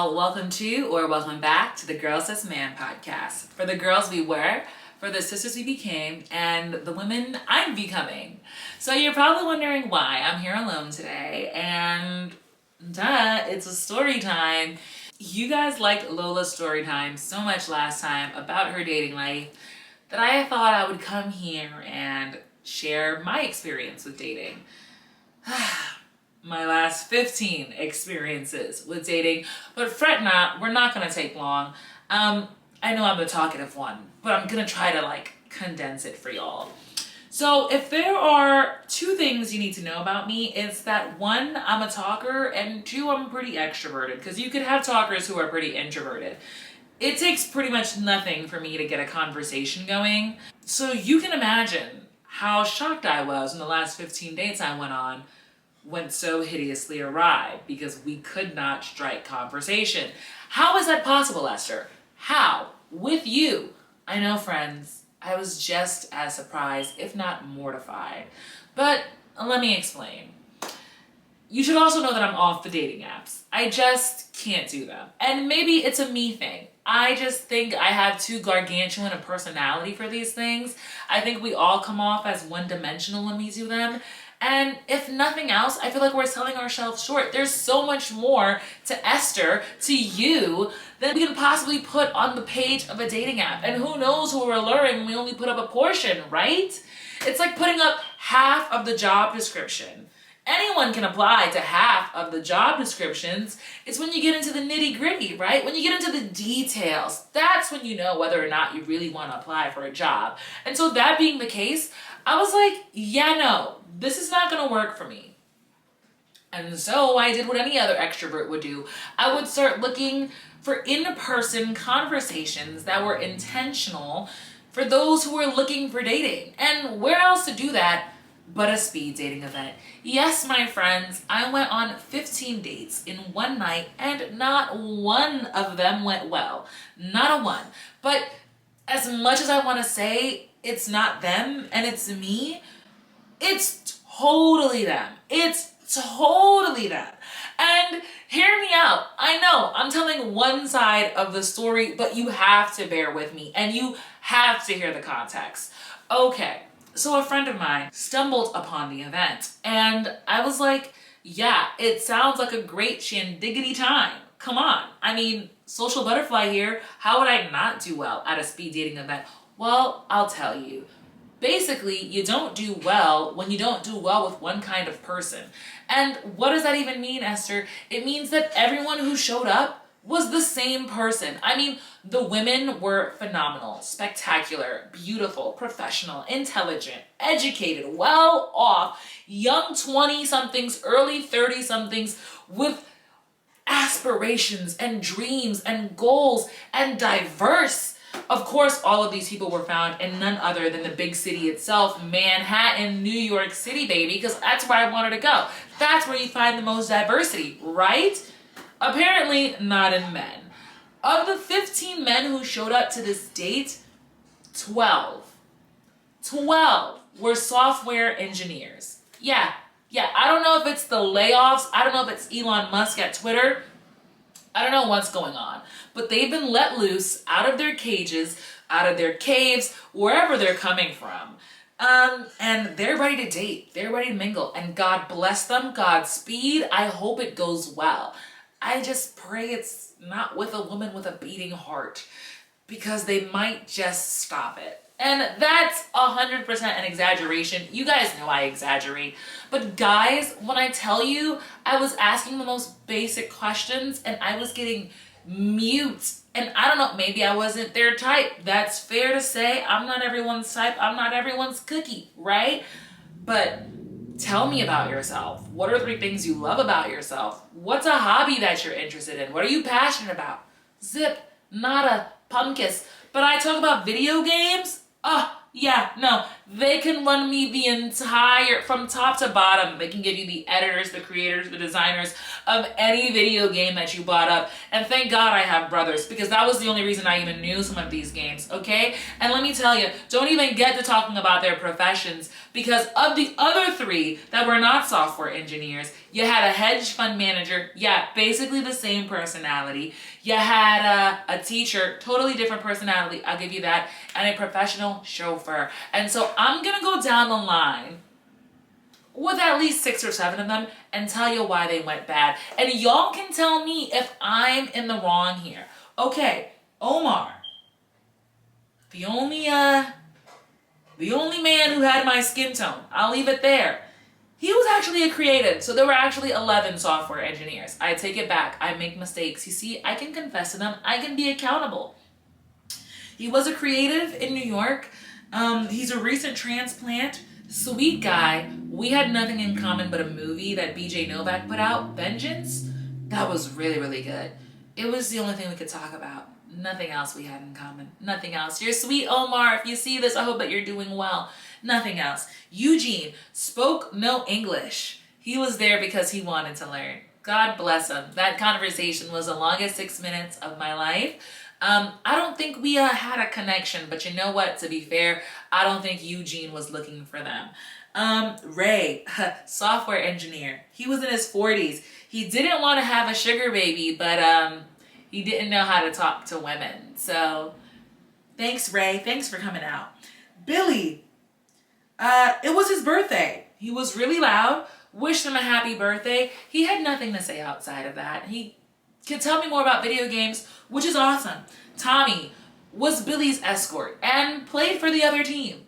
Well, welcome to or welcome back to the Girls That's Man podcast. For the girls we were, for the sisters we became, and the women I'm becoming. So you're probably wondering why I'm here alone today, and it's a story time. You guys liked Lola's story time so much last time about her dating life that I thought I would come here and share my experience with dating. My last 15 experiences with dating, but fret not, we're not gonna take long. I know I'm the talkative one, but I'm gonna try to condense it for y'all. So if there are two things you need to know about me, it's that one, I'm a talker, and two, I'm pretty extroverted, because you could have talkers who are pretty introverted. It takes pretty much nothing for me to get a conversation going. So you can imagine how shocked I was when the last 15 dates I went so hideously awry because we could not strike conversation. How is that possible, Esther? How? With you? I know, friends, I was just as surprised, if not mortified. But let me explain. You should also know that I'm off the dating apps. I just can't do them. And maybe it's a me thing. I just think I have too gargantuan a personality for these things. I think we all come off as one-dimensional when we do them. And if nothing else, I feel like we're selling ourselves short. There's so much more to Esther, to you, than we can possibly put on the page of a dating app. And who knows who we're alluring when we only put up a portion, right? It's like putting up half of the job description. Anyone can apply to half of the job descriptions. It's when you get into the nitty-gritty, right? When you get into the details, that's when you know whether or not you really want to apply for a job. And so that being the case, I was like, yeah, no, this is not going to work for me. And so I did what any other extrovert would do. I would start looking for in-person conversations that were intentional for those who were looking for dating. And where else to do that but a speed dating event? Yes, my friends, I went on 15 dates in one night and not one of them went well. Not a one. But as much as I want to say it's not them and it's me, it's totally them. It's totally them. And hear me out. I know I'm telling one side of the story, but you have to bear with me and you have to hear the context. Okay, so a friend of mine stumbled upon the event and I was like, yeah, it sounds like a great shandiggity time. Come on. I mean, social butterfly here. How would I not do well at a speed dating event? Well, I'll tell you. Basically, you don't do well when you don't do well with one kind of person. And what does that even mean, Esther? It means that everyone who showed up was the same person. I mean, the women were phenomenal, spectacular, beautiful, professional, intelligent, educated, well off, young 20-somethings, early 30-somethings with aspirations and dreams and goals and diverse. Of course, all of these people were found in none other than the big city itself, Manhattan, New York City, baby, because that's where I wanted to go. That's where you find the most diversity, right? Apparently not in men. Of the 15 men who showed up to this date, 12 were software engineers. Yeah, I don't know if it's the layoffs. I don't know if it's Elon Musk at Twitter. I don't know what's going on, but they've been let loose out of their cages, out of their caves, wherever they're coming from. And they're ready to date. They're ready to mingle. And God bless them. Godspeed. I hope it goes well. I just pray it's not with a woman with a beating heart because they might just stop it. And that's 100% an exaggeration. You guys know I exaggerate. But guys, when I tell you I was asking the most basic questions and I was getting mute, and I don't know, maybe I wasn't their type. That's fair to say. I'm not everyone's type. I'm not everyone's cookie, right? But tell me about yourself. What are 3 things you love about yourself? What's a hobby that you're interested in? What are you passionate about? Zip, nada, pumpkins. But I talk about video games? Oh, yeah, no, They can run me the entire, from top to bottom. They can give you the editors, the creators, the designers of any video game that you bought up. And thank God I have brothers, because that was the only reason I even knew some of these games, okay? And let me tell you, don't even get to talking about their professions, because of the other three that were not software engineers, you had a hedge fund manager, yeah, basically the same personality. You had a teacher, totally different personality, I'll give you that, and a professional chauffeur. And so I'm gonna go down the line with at least 6 or 7 of them and tell you why they went bad. And y'all can tell me if I'm in the wrong here. Okay, Omar, the only man who had my skin tone, I'll leave it there. He was actually a creative, so there were actually 11 software engineers. I take it back, I make mistakes. You see, I can confess to them, I can be accountable. He was a creative in New York. He's a recent transplant, sweet guy. We had nothing in common but a movie that BJ Novak put out, Vengeance. That was really, really good. It was the only thing we could talk about. Nothing else we had in common. Nothing else. You're sweet, Omar. If you see this, I hope that you're doing well. Nothing else. Eugene spoke no English. He was there because he wanted to learn. God bless him. That conversation was the longest 6 minutes of my life. I don't think we had a connection, but you know what? To be fair, I don't think Eugene was looking for them. Ray, software engineer. He was in his 40s. He didn't want to have a sugar baby, but he didn't know how to talk to women. So thanks, Ray. Thanks for coming out. Billy, it was his birthday. He was really loud. Wished him a happy birthday. He had nothing to say outside of that. He could tell me more about video games, which is awesome. Tommy was Billy's escort and played for the other team.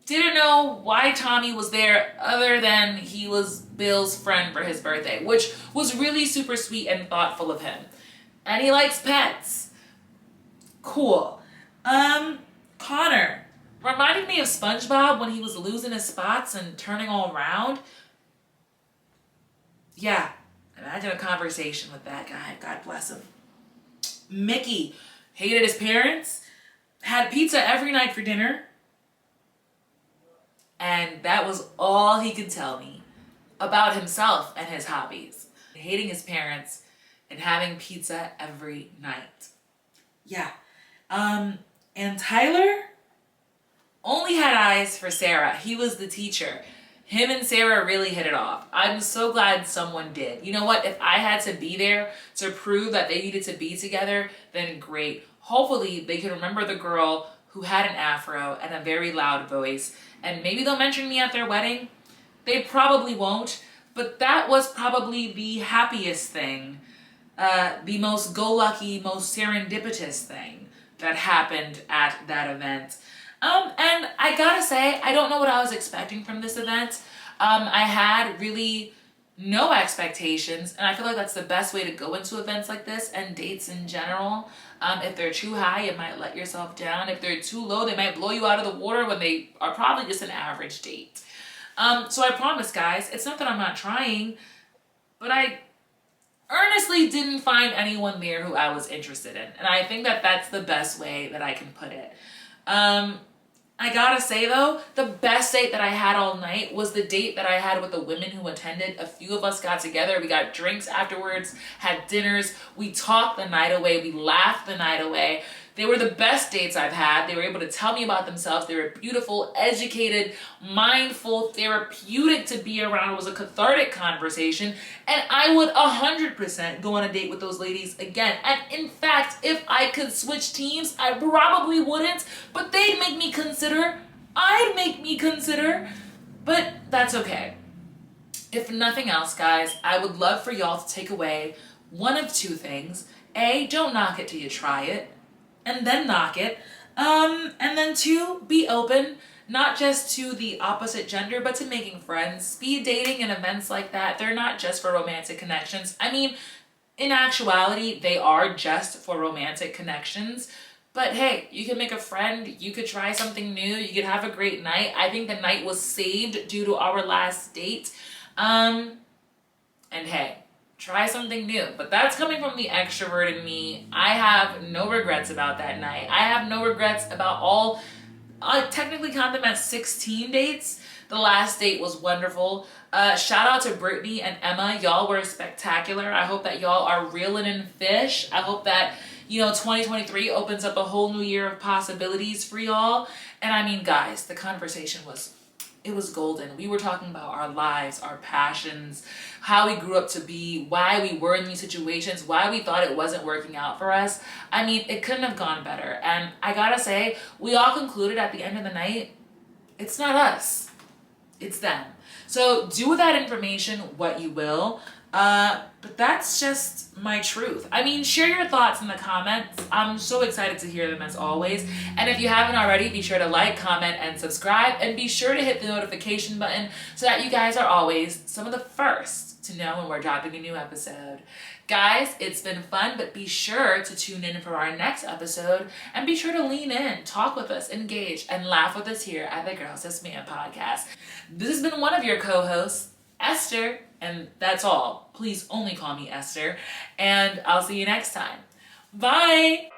Didn't know why Tommy was there other than he was Bill's friend for his birthday, which was really super sweet and thoughtful of him. And he likes pets. Cool. Connor reminded me of SpongeBob when he was losing his spots and turning all around. Yeah. Imagine a conversation with that guy. God bless him. Mickey hated his parents, had pizza every night for dinner, and that was all he could tell me about himself and his hobbies. Hating his parents and having pizza every night. Yeah. And Tyler only had eyes for Sarah. He was the teacher. Him and Sarah really hit it off. I'm so glad someone did. You know what? If I had to be there to prove that they needed to be together, then great. Hopefully they can remember the girl who had an afro and a very loud voice, and maybe they'll mention me at their wedding. They probably won't, but that was probably the happiest thing, the most go-lucky, most serendipitous thing that happened at that event. And I gotta say, I don't know what I was expecting from this event. I had really no expectations, and I feel like that's the best way to go into events like this and dates in general. If they're too high, you might let yourself down. If they're too low, they might blow you out of the water when they are probably just an average date. So I promise, guys, it's not that I'm not trying, but I earnestly didn't find anyone there who I was interested in. And I think that that's the best way that I can put it. I gotta say though, the best date that I had all night was the date that I had with the women who attended. A few of us got together, we got drinks afterwards, had dinners, we talked the night away, we laughed the night away. They were the best dates I've had. They were able to tell me about themselves. They were beautiful, educated, mindful, therapeutic to be around. It was a cathartic conversation. And I would 100% go on a date with those ladies again. And in fact, if I could switch teams, I probably wouldn't. But they'd make me consider. I'd make me consider. But that's okay. If nothing else, guys, I would love for y'all to take away one of two things. A, don't knock it till you try it. And then knock it. And then 2, be open, not just to the opposite gender, but to making friends. Speed dating and events like that, they're not just for romantic connections. I mean, in actuality, they are just for romantic connections. But hey, you can make a friend, you could try something new, you could have a great night. I think the night was saved due to our last date. And hey, try something new. But that's coming from the extrovert in me. I have no regrets about that night. I have no regrets about all I technically count them as 16 dates. The last date was wonderful. Shout out to Brittany and Emma. Y'all were spectacular. I hope that y'all are reeling in fish. I hope that, 2023 opens up a whole new year of possibilities for y'all. And I mean, guys, the conversation was golden. We were talking about our lives, our passions, how we grew up to be, why we were in these situations, why we thought it wasn't working out for us. I mean, it couldn't have gone better. And I gotta say, we all concluded at the end of the night, it's not us, it's them. So do with that information what you will. But that's just my truth. I mean, share your thoughts in the comments. I'm so excited to hear them as always. And if you haven't already, be sure to like, comment, and subscribe. And be sure to hit the notification button so that you guys are always some of the first to know when we're dropping a new episode. Guys, it's been fun, but be sure to tune in for our next episode. And be sure to lean in, talk with us, engage, and laugh with us here at the Girls This Man podcast. This has been one of your co-hosts, Esther, and that's all. Please only call me Esther, and I'll see you next time. Bye!